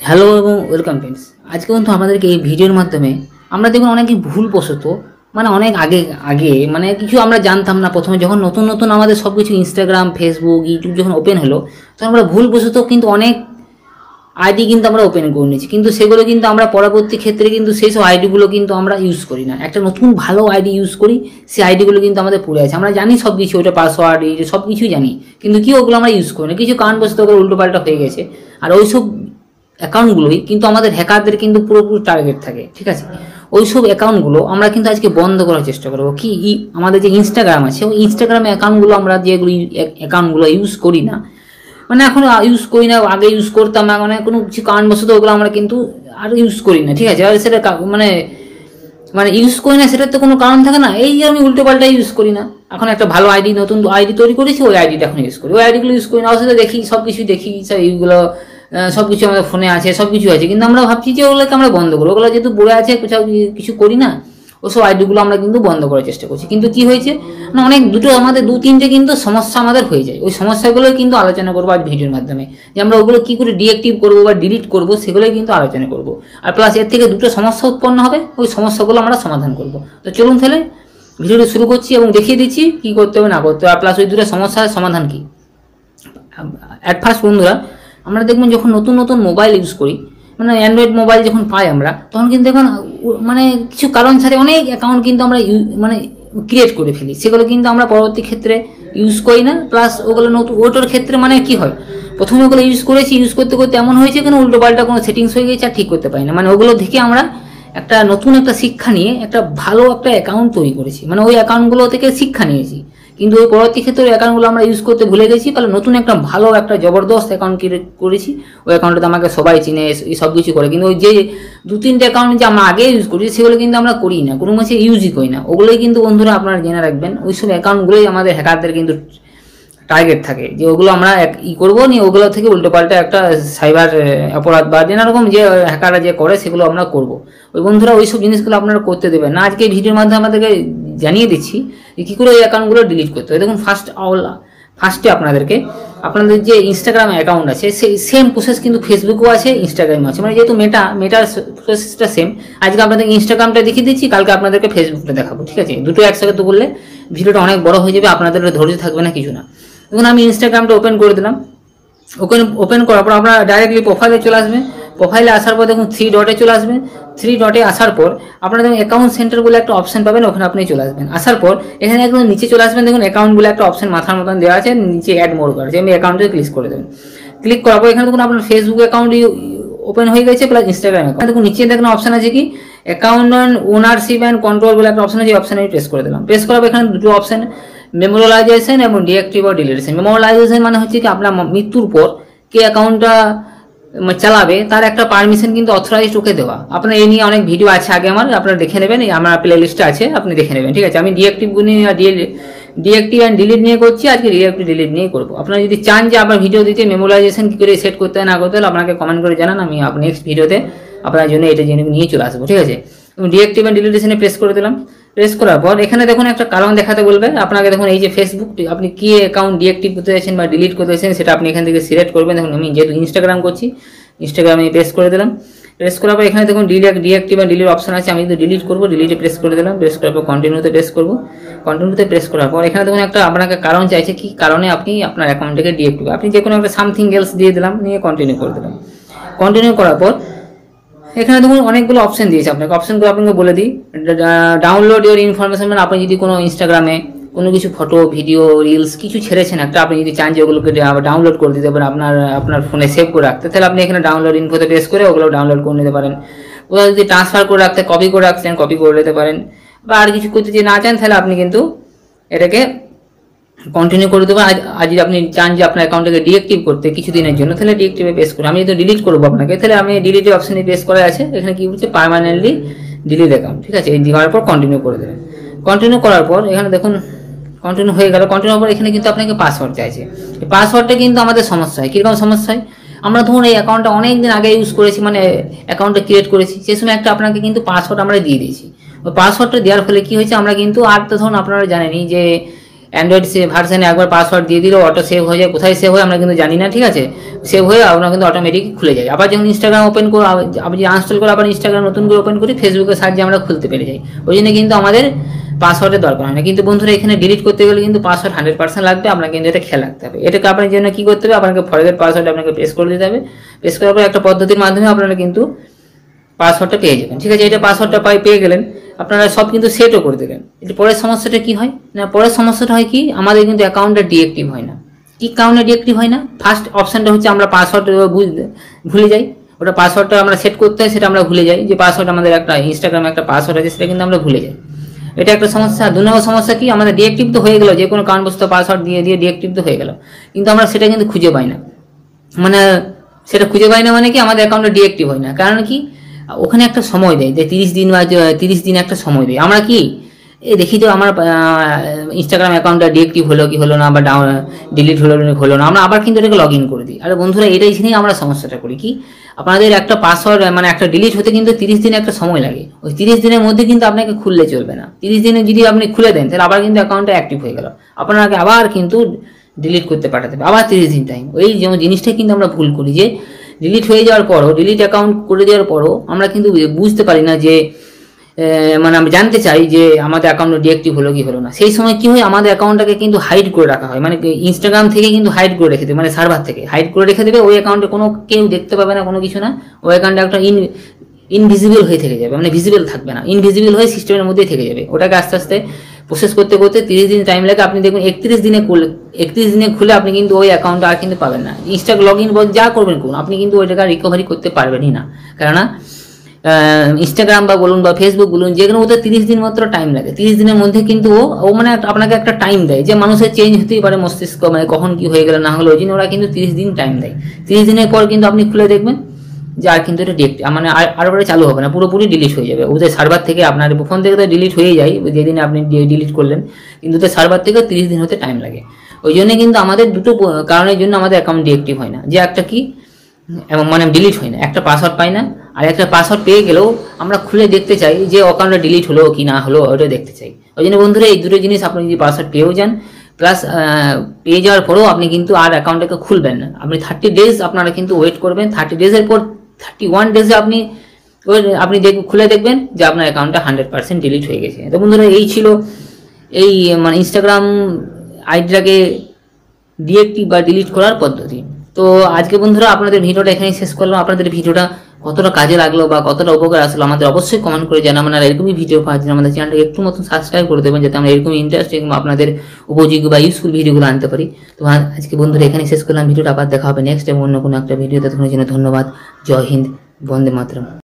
Hello এবং welcome friends. আজকে কিন্তু আমাদেরকে এই ভিডিওর মাধ্যমে আমরা দেখুন অনেকই ভুলবশত অনেক আগে আগে কিছু আমরা জানতাম না। প্রথমে যখন নতুন নতুন আমাদের সব কিছু ইনস্টাগ্রাম, ফেসবুক, ইউটিউব যখন ওপেন হলো, তখন আমরা ভুলবশত কিন্তু অনেক আইডি কিন্তু আমরা ওপেন করে নিয়েছি, কিন্তু সেগুলো কিন্তু আমরা পরবর্তী ক্ষেত্রে কিন্তু সেই সব আইডিগুলো কিন্তু আমরা ইউজ করি না। একটা নতুন ভালো আইডি ইউজ করি, সেই আইডিগুলো কিন্তু আমাদের পড়ে আছে। আমরা জানি সব কিছু, ওটা পাসওয়ার্ড, এই সব কিছুই জানি, কিন্তু কি ওগুলো আমরা ইউজ করি না। কিছু কারণবশত ওগুলো উল্টোপাল্টা হয়ে গেছে। আর ওইসব অ্যাকাউন্টগুলোই কিন্তু আমাদের হ্যাকারদের কিন্তু পুরোপুরি টার্গেট থাকে, ঠিক আছে। ওইসব অ্যাকাউন্টগুলো আমরা কিন্তু আজকে বন্ধ করার চেষ্টা করবো। কি আমাদের যে ইনস্টাগ্রাম আছে, ওই ইনস্টাগ্রামে অ্যাকাউন্টগুলো আমরা যেগুলো অ্যাকাউন্টগুলো ইউজ করি না, এখন ইউজ করি না, আগে ইউজ করতাম না, কোনো কিছু কারণবশত ওগুলো আমরা কিন্তু আর ইউজ করি না, ঠিক আছে। আর সেটা ইউজ করি না, সেটার তো কোনো কারণ থাকে না। এই যে আমি উল্টো পাল্টা ইউজ করি না, এখন একটা ভালো আইডি, নতুন আইডি তৈরি করেছি, ওই আইডিটা এখন ইউজ করি। ওই আইডিগুলো ইউজ করি না, ওর সাথে দেখি সব কিছু, দেখি এইগুলো সব কিছু আমাদের ফোনে আছে, সব কিছু আছে, কিন্তু আমরা ভাবছি যে ওগুলোকে আমরা বন্ধ করবো। ওগুলো যেহেতু পড়ে আছে, কোথাও কিছু করি না, ওসব আইডিগুলো আমরা কিন্তু বন্ধ করার চেষ্টা করছি। কিন্তু কি হয়েছে, অনেক আমাদের দু তিনটে কিন্তু সমস্যা আমাদের হয়ে যায়। ওই সমস্যাগুলো কিন্তু আলোচনা করবো আজ ভিডিওর মাধ্যমে, যে আমরা ওগুলো কি করে ডিঅ্যাক্টিভ করবো বা ডিলিট করবো, সেগুলোই কিন্তু আলোচনা করবো। আর প্লাস এর থেকে দুটো সমস্যা উৎপন্ন হবে, ওই সমস্যাগুলো আমরা সমাধান করবো। তো চলুন তাহলে ভিডিওটি শুরু করছি এবং দেখিয়ে দিচ্ছি কি করতে হবে না করতে হবে, আর প্লাস ওই দুটো সমস্যার সমাধান কি। অ্যাট ফার্স্ট বন্ধুরা, আমরা দেখবেন যখন নতুন নতুন মোবাইল ইউজ করি, অ্যান্ড্রয়েড মোবাইল যখন পাই আমরা, তখন কিন্তু দেখুন কিছু কারণ ছাড়া অনেক অ্যাকাউন্ট কিন্তু আমরা ক্রিয়েট করে ফেলি। সেগুলো কিন্তু আমরা পরবর্তী ক্ষেত্রে ইউজ করি না। প্লাস ওগুলো নতুন ওটার ক্ষেত্রে কি হয়, প্রথমে ওগুলো ইউজ করেছি, ইউজ করতে করতে এমন হয়েছে কোনো উল্টো পাল্টা কোনো সেটিংস হয়ে গেছে, আর ঠিক করতে পারি না। ওগুলো থেকে আমরা একটা নতুন একটা শিক্ষা নিয়ে একটা ভালো একটা অ্যাকাউন্ট তৈরি করেছি, ওই অ্যাকাউন্টগুলো থেকে শিক্ষা নিয়েছি, কিন্তু ওই পরবর্তী ক্ষেত্রে ওই অ্যাকাউন্টগুলো আমরা ইউজ করতে ভুলে গেছি। তাহলে নতুন একটা ভালো একটা জবরদস্ত অ্যাকাউন্ট ক্রিয়েট করেছি, ওই অ্যাকাউন্টটাতে আমাকে সবাই চিনে, এই সব কিছু করে। কিন্তু ওই যে দু তিনটে অ্যাকাউন্ট যে আমরা আগে ইউজ করি, সেগুলো কিন্তু আমরা করি না, কোনো মাসে ইউজই করি না। ওগুলোই কিন্তু বন্ধুরা আপনারা জেনে রাখবেন, ওই সব অ্যাকাউন্টগুলোই আমাদের হ্যাকারদের কিন্তু টার্গেট থাকে, যে ওগুলো আমরা করবো নি, ওগুলো থেকে উল্টোপাল্টা একটা সাইবার অপরাধ বা নানা রকম যে হ্যাকাররা যে করে, সেগুলো আমরা করবো। ওই বন্ধুরা ওই সব জিনিসগুলো আপনারা করতে দেবেন না। আজকে ভিডিওর মাধ্যমে আমাদেরকে জানিয়ে দিচ্ছি যে কী করে ওই অ্যাকাউন্টগুলো ডিলিট করতে হবে। দেখুন, ফার্স্টে আপনাদের যে ইনস্টাগ্রাম অ্যাকাউন্ট আছে, সেই সেম প্রসেস কিন্তু ফেসবুকও আছে, ইনস্টাগ্রামও আছে। যেহেতু মেটার প্রসেসটা সেম, আজকে আপনাদের ইনস্টাগ্রামটা দেখিয়ে দিচ্ছি, কালকে আপনাদেরকে ফেসবুকটা দেখাবো, ঠিক আছে। দুটো একসাথে তো করলে ভিডিওটা অনেক বড় হয়ে যাবে, আপনাদের ধৈর্য থাকবে না কিছু না। দেখুন, আমি ইনস্টাগ্রামটা ওপেন করে দিলাম। ওপেন করার পর আপনারা ডাইরেক্টলি প্রোফাইলে চলে আসবেন। প্রোফাইলে আসার পর দেখুন 3 ডটে চলে আসবেন। 3 ডটে আসার পর আপনারা দেখুন অ্যাকাউন্ট সেন্টার বলে একটা অপশন পাবেন, ওখানে আপনি চলে আসবেন। আসার পর এখানে একদম নিচে চলে আসবেন, দেখুন অ্যাকাউন্ট বলে একটা অপশন মাথার মতন দেওয়া আছে, নিচে অ্যাড মোর করা আছে, আমি অ্যাকাউন্টে ক্লিক করে দেবেন। ক্লিক করার পর এখানে দেখুন আপনার ফেসবুক অ্যাকাউন্ট ওপেন হয়ে গেছে, প্লাস ইনস্টাগ্রাম অ্যাকাউন্ট। দেখুন নিচে দেখুন অপশন আছে কি, অ্যাকাউন্ট ওনারশিপ অ্যান্ড কন্ট্রোল বলে একটা অপশন আছে, অপশনে প্রেস করে দিলাম। প্রেস করার পর এখানে দুটো অপশন, মেমোরালাইজেশন এবং ডিঅ্যাক্টিভ বা ডিলিটেশন। মেমোরালাইজেশন হচ্ছে কি, আপনার মৃত্যুর পর কে অ্যাকাউন্টটা চালাবে তার একটা পারমিশন কিন্তু অথরাইজড ওকে দেওয়া। আপনার এই নিয়ে অনেক ভিডিও আছে আগে আমার, আপনারা দেখে নেবেন, আমার প্লে লিস্টে আছে, আপনি দেখে নেবেন, ঠিক আছে। আমি ডিঅ্যাক্টিভ অ্যান্ড ডিলিট নিয়ে করছি, আজকে ডিঅ্যাক্টিভ ডিলিট নিয়ে করবো। আপনারা যদি চান যে আপনার ভিডিও দিতে মেমোরাইজেশন কি করে সেট করতে হয় না করতে হয়, আপনাকে কমেন্ট করে জানান, আমি নেক্সট ভিডিওতে আপনার জন্য এটা নিয়ে চলে আসবো, ঠিক আছে। ডিঅ্যাক্টিভ অ্যান্ড ডিলিটেশনে প্রেস করে দিলাম। প্রেস করার পর এখানে দেখুন একটা কারণ দেখাতে বলবে আপনাকে। দেখুন এই যে ফেসবুক, আপনি কি অ্যাকাউন্ট ডিঅ্যাক্টিভ করতে চাইছেন বা ডিলিট করতে চাইছেন, সেটা আপনি এখান থেকে সিলেক্ট করবেন। দেখুন আমি যেহেতু ইনস্টাগ্রাম করছি, ইনস্টাগ্রামে প্রেস করে দিলাম। প্রেস করার পর এখানে দেখুন ডিঅ্যাক্টিভ বা ডিলিট অপশন আছে, আমি যদি ডিলিট করবো, ডিলিটে প্রেস করে দিলাম। প্রেস করার পর কন্টিনিউতে প্রেস করবো। কন্টিনিউতে প্রেস করার পর এখানে দেখুন একটা আপনাকে কারণ চাইছে, কি কারণে আপনি আপনার অ্যাকাউন্টটাকে ডিঅ্যাক্টিভ, আপনি যে কোনো একটা সামথিং এলস দিয়ে দিলাম, নিয়ে কন্টিনিউ করে দিলাম। কন্টিনিউ করার পর এখানে দেখুন অনেকগুলো অপশন দিয়েছে আপনাকে। অপশনগুলো আপনাকে বলে দিই। ডাউনলোড ইউর ইনফরমেশন, আপনি যদি কোনো ইনস্টাগ্রামে কোনো কিছু ফটো, ভিডিও, রিলস কিছু ছেড়েছেন একটা, আপনি যদি চান যে ওগুলোকে ডাউনলোড করে দিতে পারেন আপনার ফোনে সেভ করে রাখতে, তাহলে আপনি এখানে ডাউনলোড ইনফোতে প্রেস করে ওগুলো ডাউনলোড করে নিতে পারেন। ওগুলো যদি ট্রান্সফার করে রাখতে, কপি করে রাখছেন, কপি করে নিতে পারেন। বা আর কিছু করতে যদি না চান, তাহলে আপনি কিন্তু এটাকে কন্টিনিউ করে দেবেন। আজ যদি আপনি চান যে আপনার অ্যাকাউন্টটাকে ডিঅ্যাক্টিভ করতে কিছুদিনের জন্য, তাহলে ডিঅ্যাক্টিভে প্রেস করে, আমি যদি ডিলিট করবো আপনাকে, তাহলে আমি ডিলিটের অপশনে প্রেস করা আছে, এখানে কি বলছে পার্মানেন্টলি ডিলিট অ্যাকাউন্ট, ঠিক আছে। এই দেওয়ার পর কন্টিনিউ করে দেবেন। কন্টিনিউ করার পর এখানে দেখুন কন্টিনিউ হয়ে গেল। কন্টিনিউ পর এখানে কিন্তু আপনাকে পাসওয়ার্ড চাইছে। এই পাসওয়ার্ডটা কিন্তু আমাদের সমস্যা হয়। কীরকম সমস্যা হয়, আমরা ধরুন এই অ্যাকাউন্টটা অনেক দিন আগে ইউজ করেছি, অ্যাকাউন্টটা ক্রিয়েট করেছি, সেই সময় একটা আপনাকে কিন্তু পাসওয়ার্ড আমরা দিয়ে দিয়েছি। ওই পাসওয়ার্ডটা দেওয়ার ফলে কি হয়েছে, আমরা কিন্তু আর তো ধরুন আপনারা জানেনই যে অ্যান্ড্রয়েড ভার্সানে একবার পাসওয়ার্ড দিয়ে দিলেও অটো সেভ হয়ে যায়, কোথায় সেভ হয় আমরা কিন্তু জানি না, ঠিক আছে, সেভ হয়ে আপনার কিন্তু অটোমেটিক খুলে যায়। আবার যখন ইনস্টাগ্রাম ওপেন করে আপনি আনস্টল করে আবার ইনস্টাগ্রাম নতুন করে ওপেন করি, ফেসবুকের সাহায্যে আমরা খুলতে পেরে যাই। ওই জন্য কিন্তু আমাদের পাসওয়ার্ডের দরকার হয় না। কিন্তু বন্ধুরা এখানে ডিলিট করতে গেলে কিন্তু পাসওয়ার্ড 100% লাগবে, আপনাকে কিন্তু এটা খেয়াল রাখতে হবে। এটাকে আপনার জন্য কি করতে হবে, আপনাকে ফরগেট পাসওয়ার্ড আপনাকে প্রেস করে দিতে হবে। প্রেস করার পর একটা পদ্ধতির মাধ্যমে আপনারা কিন্তু পাসওয়ার্ডটা পেয়ে যাবেন, ঠিক আছে। এটা পাসওয়ার্ডটা পেয়ে গেলেন, আপনারা সব কিন্তু সেটও করে দেবেন। এর পরের সমস্যাটা কি হয় না, পরের সমস্যাটা হয় কি, আমাদের কিন্তু অ্যাকাউন্টটা ডিএক্টিভ হয় না। কি কারণে ডিএক্টিভ হয় না? ফার্স্ট অপশনটা হচ্ছে আমরা পাসওয়ার্ড ভুলে যাই, ওটা পাসওয়ার্ডটা আমরা সেট করতে হয়, সেটা আমরা ভুলে যাই। যে পাসওয়ার্ড আমাদের একটা ইনস্টাগ্রামে একটা পাসওয়ার্ড আছে, সেটা কিন্তু আমরা ভুলে যাই, এটা একটা সমস্যা। 2 নম্বর সমস্যা কি, আমাদের ডিএক্টিভ তো হয়ে গেল, যে কোনো কারণবশত পাসওয়ার্ড দিয়ে ডিএক্টিভ তো হয়ে গেল, কিন্তু আমরা সেটা কিন্তু খুঁজে পাই না। মানে সেটা খুঁজে পাই না মানে কি, আমাদের অ্যাকাউন্টটা ডিএক্টিভ হয় না। কারণ কি, ওখানে একটা সময় দেয় যে 30 দিন বা 30 দিন একটা সময় দেয়। আমরা কি দেখি তো আমার ইনস্টাগ্রাম অ্যাকাউন্টটা ডিএক্টিভ হলো কি হলো না, বা ডিলিট হলো না, আমরা আবার কিন্তু এটাকে লগ ইন করে দিই। আর বন্ধুরা এটাই জন্যই আমরা সমস্যাটা করি কি, আপনাদের একটা পাসওয়ার্ড মানে একটা ডিলিট হতে কিন্তু 30 দিন একটা সময় লাগে। ওই 30 দিনের মধ্যে কিন্তু আপনাকে খুললে চলবে না। 30 দিনে যদি আপনি খুলে দেন তাহলে আবার কিন্তু অ্যাকাউন্টটা অ্যাক্টিভ হয়ে গেল, আপনাকে আবার কিন্তু ডিলিট করতে পাঠাতে হবে, আবার 30 দিন টাইম। ওই যেমন জিনিসটা কিন্তু আমরা ভুল করি, যে ডিলিট হয়ে যাওয়ার পরও, ডিলিট অ্যাকাউন্ট করে দেওয়ার পরও আমরা কিন্তু বুঝতে পারি না যে মানে আমরা জানতে চাই যে আমাদের অ্যাকাউন্ট ডিএক্টিভ হলো কি হলো না। সেই সময় কি হয়, আমাদের অ্যাকাউন্টটাকে কিন্তু হাইড করে রাখা হয়, মানে ইনস্টাগ্রাম থেকে কিন্তু হাইড করে রেখে দেবে, মানে সার্ভার থেকে হাইড করে রেখে দেবে। ওই অ্যাকাউন্টে কোনো কেউ দেখতে পাবে না, কোনো কিছু না। ওই অ্যাকাউন্টে একটা ইনভিজিবল হয়ে থেকে যাবে, মানে ভিজিবল থাকবে না, ইনভিজিবল হয়ে সিস্টেমের মধ্যেই থেকে যাবে। ওটাকে আস্তে আস্তে প্রসেস করতে করতে 30 দিন টাইম লাগে। আপনি দেখুন 31 দিনে খুলে আপনি কিন্তু ওই অ্যাকাউন্টটা আর কিন্তু পাবেন না। ইনস্টাগ্রাম লগ ইন যা করবেন করুন, আপনি কিন্তু ওই টাকা রিকভারি করতে পারবেনই না। কেননা ইনস্টাগ্রাম বা বলুন বা ফেসবুক বলুন, যেগুলো ওদের 30 দিন মাত্র টাইম লাগে। 30 দিনের মধ্যে কিন্তু ও মানে আপনাকে একটা টাইম দেয়, যে মানুষের চেঞ্জ হতেই পারে মস্তিষ্ক, মানে কখন কি হয়ে গেল না হলো, ওই জন্য ওরা কিন্তু 30 দিন টাইম দেয়। 30 দিনের পর কিন্তু আপনি খুলে দেখবেন যে আর কিন্তু এটা মানে আরবারে চালু হবে না, পুরোপুরি ডিলিট হয়ে যাবে। ওদের সার্ভার থেকে, আপনার ফোন থেকে তো ডিলিট হয়ে যায় যেদিন আপনি ডিলিট করলেন, কিন্তু ওদের সার্ভার থেকে 30 দিন হতে টাইম লাগে। ওই জন্য কিন্তু আমাদের দুটো কারণের জন্য আমাদের অ্যাকাউন্ট ডিএক্টিভ হয় না, যে একটা কি এবং মানে ডিলিট হয় না, একটা পাসওয়ার্ড পাই না, আর একটা পাসওয়ার্ড পেয়ে গেলেও আমরা খুলে দেখতে চাই যে অ্যাকাউন্টটা ডিলিট হলো কি না হলো, ওটা দেখতে চাই। ওই জন্য বন্ধুরা এই দুটো জিনিস আপনি যদি পাসওয়ার্ড পেয়েও যান, প্লাস পেয়ে যাওয়ার পরেও আপনি কিন্তু আর অ্যাকাউন্টটাকে খুলবেন না, আপনি 30 ডেজ আপনারা কিন্তু ওয়েট করবেন। 30 ডেজের পর 31 ডেজে আপনি খুলে দেখবেন যে আপনার অ্যাকাউন্টটা 100% ডিলিট হয়ে গেছে। তো বন্ধুরা এই ছিল এই মানে ইনস্টাগ্রাম আইডিটাকে ডিএক্টিভ বা ডিলিট করার পদ্ধতি। তো আজকে বন্ধুরা আপনাদের ভিডিওটা এখানেই শেষ করলাম। আপনাদের ভিডিওটা কতটা কাজে লাগলো বা কতটা উপকার আসলো আমাদের অবশ্যই কমেন্ট করে জানাবেন। আর এরকমই ভিডিও পাওয়ার জন্য আমাদের চ্যানেলটাকে একটু মতন সাবস্ক্রাইব করে দেবেন, যাতে আমরা এরকম ইন্টারেস্টিং আপনাদের উপযোগী বা ইউজফুল ভিডিওগুলো আনতে পারি। তো আজকে বন্ধুরা এখানেই শেষ করলাম ভিডিওটা, আবার দেখা হবে নেক্সট এবং অন্য কোনো একটা ভিডিও। ততক্ষণের জন্য ধন্যবাদ। জয় হিন্দ, বন্দে মাতরম।